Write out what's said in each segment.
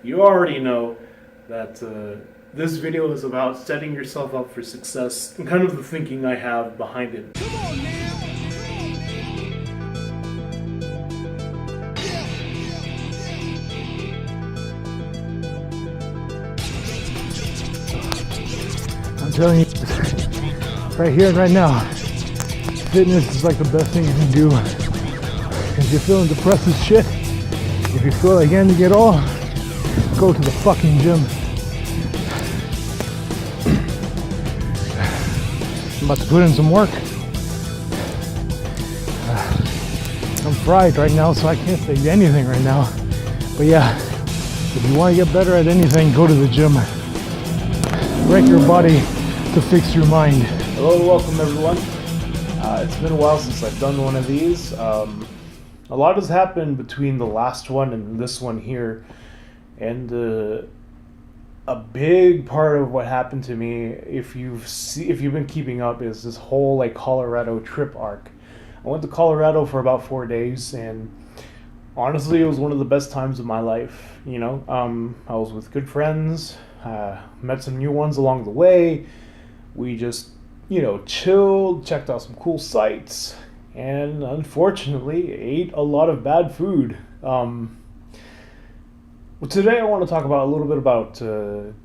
You already know that this video is about setting yourself up for success and kind of the thinking I have behind it. Come on now. I'm telling you, right here and right now, fitness is like the best thing you can do. If you're feeling depressed as shit, if you feel like ending it all, go to the fucking gym. I'm about to put in some work. I'm fried right now, so I can't say anything right now. But yeah, if you want to get better at anything, go to the gym. Break your body to fix your mind. Hello and welcome everyone. It's been a while since I've done one of these. A lot has happened between the last one and this one here. And a big part of what happened to me, if you've been keeping up, is this whole like Colorado trip arc. I went to Colorado for about 4 days, and honestly, it was one of the best times of my life. You know, I was with good friends, met some new ones along the way. We just, chilled, checked out some cool sights, and unfortunately, ate a lot of bad food. Today I want to talk about a little bit about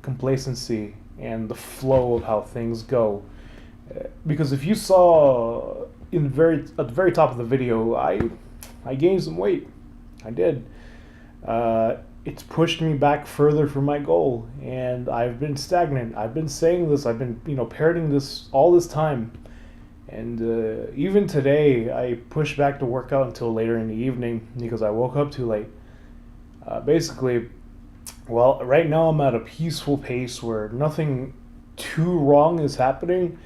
complacency and the flow of how things go. Because if you saw at the very top of the video, I gained some weight. I did. It's pushed me back further from my goal, and I've been stagnant. I've been saying this. I've been parroting this all this time, and even today I pushed back to work out until later in the evening because I woke up too late. Right now I'm at a peaceful pace where nothing too wrong is happening.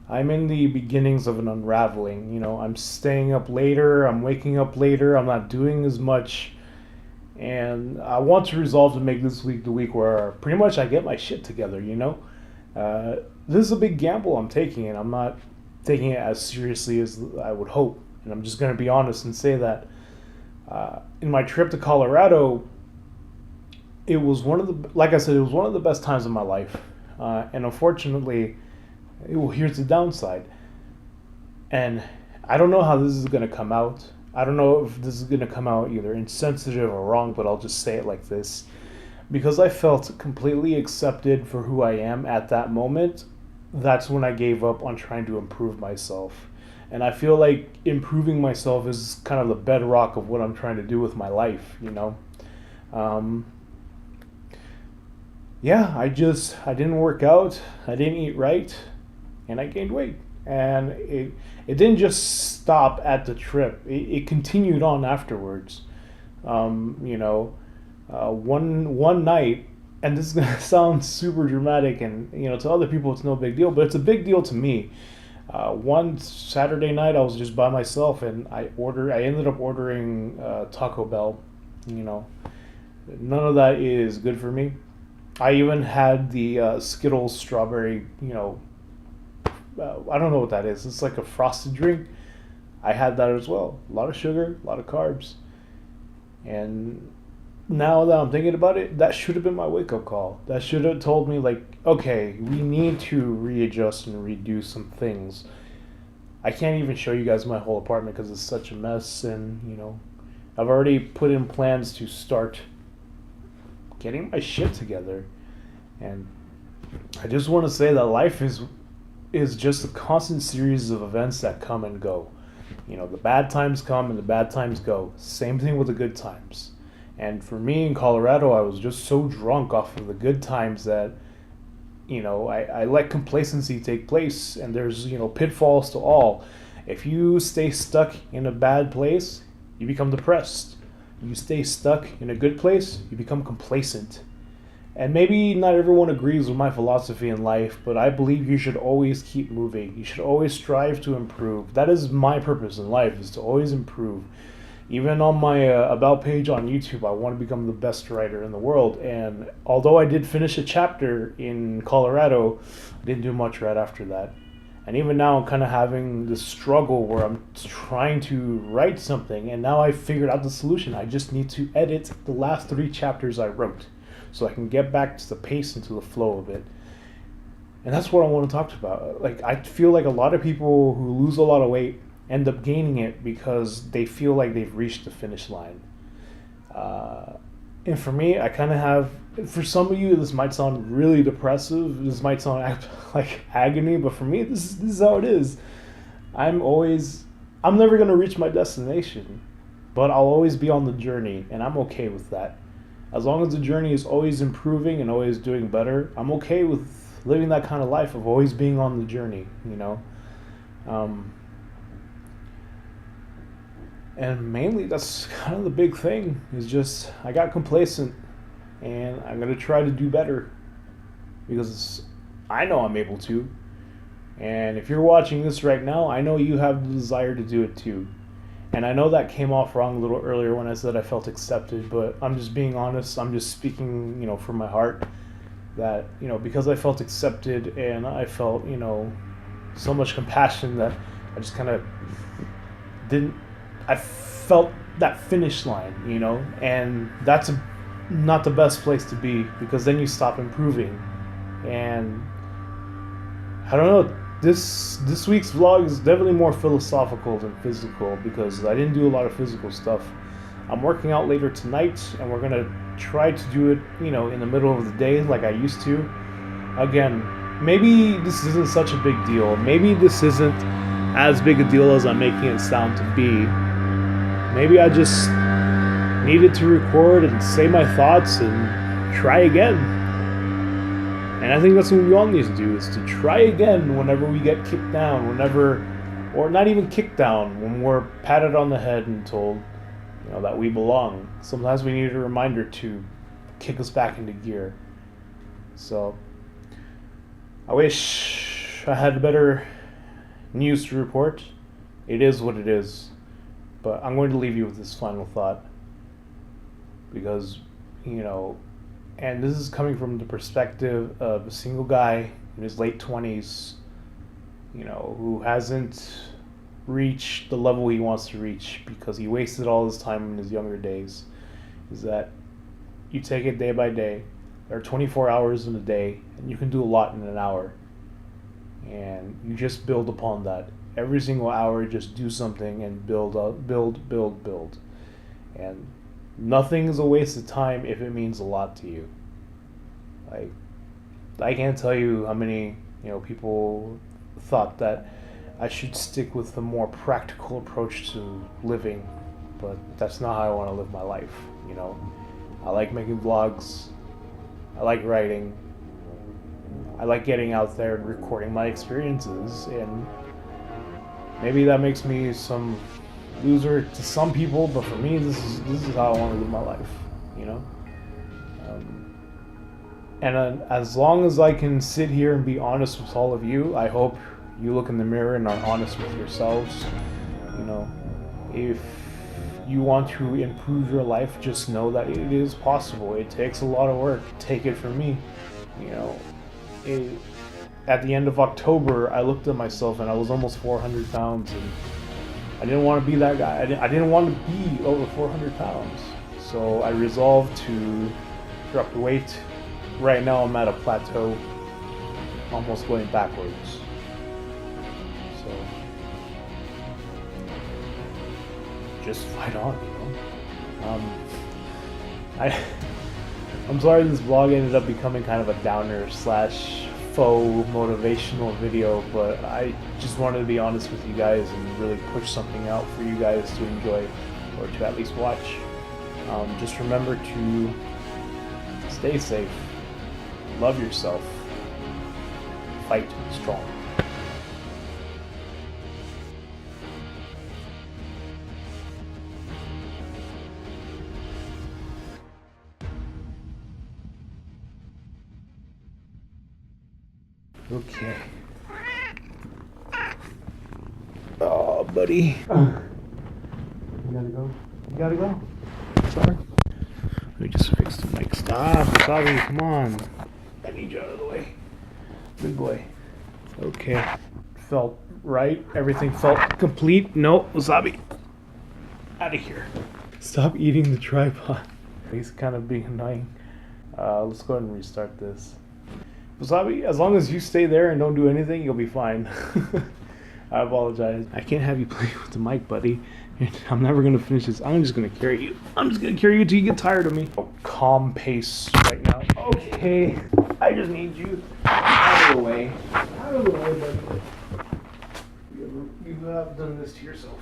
I'm in the beginnings of an unraveling. I'm staying up later, I'm waking up later, I'm not doing as much. And I want to resolve to make this week the week where pretty much I get my shit together, This is a big gamble I'm taking, and I'm not taking it as seriously as I would hope. And I'm just going to be honest and say that in my trip to Colorado, it was one of the best times of my life. And unfortunately, here's the downside. And I don't know how this is going to come out. I don't know if this is going to come out either insensitive or wrong, but I'll just say it like this. Because I felt completely accepted for who I am at that moment, that's when I gave up on trying to improve myself. And I feel like improving myself is kind of the bedrock of what I'm trying to do with my life, I didn't work out, I didn't eat right, and I gained weight. And it didn't just stop at the trip. It continued on afterwards. One night, and this is gonna sound super dramatic, and to other people it's no big deal, but it's a big deal to me. One Saturday night I was just by myself, and I ended up ordering Taco Bell. None of that is good for me. I even had the Skittles strawberry, I don't know what that is. It's like a frosted drink. I had that as well. A lot of sugar, a lot of carbs. And now that I'm thinking about it, that should have been my wake-up call. That should have told me, okay, we need to readjust and redo some things. I can't even show you guys my whole apartment because it's such a mess. And, I've already put in plans to start getting my shit together. And I just want to say that life is just a constant series of events that come and go. The bad times come and the bad times go. Same thing with the good times. And for me in Colorado, I was just so drunk off of the good times that, I let complacency take place, and there's, pitfalls to all. If you stay stuck in a bad place, you become depressed. You stay stuck in a good place, you become complacent. And maybe not everyone agrees with my philosophy in life, but I believe you should always keep moving. You should always strive to improve. That is my purpose in life, is to always improve. Even on my About page on YouTube, I want to become the best writer in the world. And although I did finish a chapter in Colorado, I didn't do much right after that. And even now I'm kind of having this struggle where I'm trying to write something, and now I figured out the solution. I just need to edit the last 3 chapters I wrote. so I can get back to the pace and to the flow of it. And that's what I want to talk about. Like, I feel like a lot of people who lose a lot of weight end up gaining it because they feel like they've reached the finish line. And for me, I kind of have, for some of you, this might sound really depressive. This might sound like agony, but for me, this is how it is. I'm never going to reach my destination, but I'll always be on the journey, and I'm okay with that. As long as the journey is always improving and always doing better, I'm okay with living that kind of life of always being on the journey, you know? And mainly that's kind of the big thing, is just I got complacent and I'm going to try to do better because I know I'm able to. And if you're watching this right now, I know you have the desire to do it too. And I know that came off wrong a little earlier when I said I felt accepted, but I'm just being honest. I'm just speaking, from my heart. That, because I felt accepted and I felt, so much compassion that I just kind of I felt that finish line, and that's not the best place to be because then you stop improving. And I don't know, this week's vlog is definitely more philosophical than physical because I didn't do a lot of physical stuff. I'm working out later tonight and we're going to try to do it, in the middle of the day like I used to. Again, maybe this isn't such a big deal. Maybe this isn't as big a deal as I'm making it sound to be. Maybe I just needed to record and say my thoughts and try again. And I think that's what we all need to do, is to try again whenever we get kicked down, or not even kicked down, when we're patted on the head and told, that we belong. Sometimes we need a reminder to kick us back into gear. So, I wish I had better news to report. It is what it is. But I'm going to leave you with this final thought. Because, and this is coming from the perspective of a single guy in his late 20s, who hasn't reach the level he wants to reach because he wasted all his time in his younger days, is that you take it day by day. There are 24 hours in a day and you can do a lot in an hour, and you just build upon that. Every single hour, just do something and build up, build. And nothing is a waste of time if it means a lot to you. Like, I can't tell you how many people thought that I should stick with a more practical approach to living, but that's not how I want to live my life. I like making vlogs, I like writing, I like getting out there and recording my experiences, and maybe that makes me some loser to some people, but for me, this is how I want to live my life. And as long as I can sit here and be honest with all of you, I hope you look in the mirror and are honest with yourselves. If you want to improve your life, just know that it is possible. It takes a lot of work. Take it from me. At the end of October, I looked at myself and I was almost 400 pounds, and I didn't want to be that guy. I didn't want to be over 400 pounds. So I resolved to drop the weight. Right now I'm at a plateau, almost going backwards. So just fight on, I'm sorry this vlog ended up becoming kind of a downer / faux motivational video, but I just wanted to be honest with you guys and really push something out for you guys to enjoy, or to at least watch. Just remember to stay safe, love yourself, fight strong. Okay. Oh, buddy. You gotta go? You gotta go? Sorry. Let me just fix the mic. Stop, Wasabi, come on. I need you out of the way. Good boy. Okay. Felt right. Everything felt complete. No, Wasabi. Out of here. Stop eating the tripod. He's kind of being annoying. Let's go ahead and restart this. Wasabi, as long as you stay there and don't do anything, you'll be fine. I apologize. I can't have you play with the mic, buddy. I'm never gonna finish this. I'm just gonna carry you. I'm just gonna carry you till you get tired of me. Oh, calm pace right now. Okay. I just need you out of the way. Out of the way, buddy. You have done this to yourself.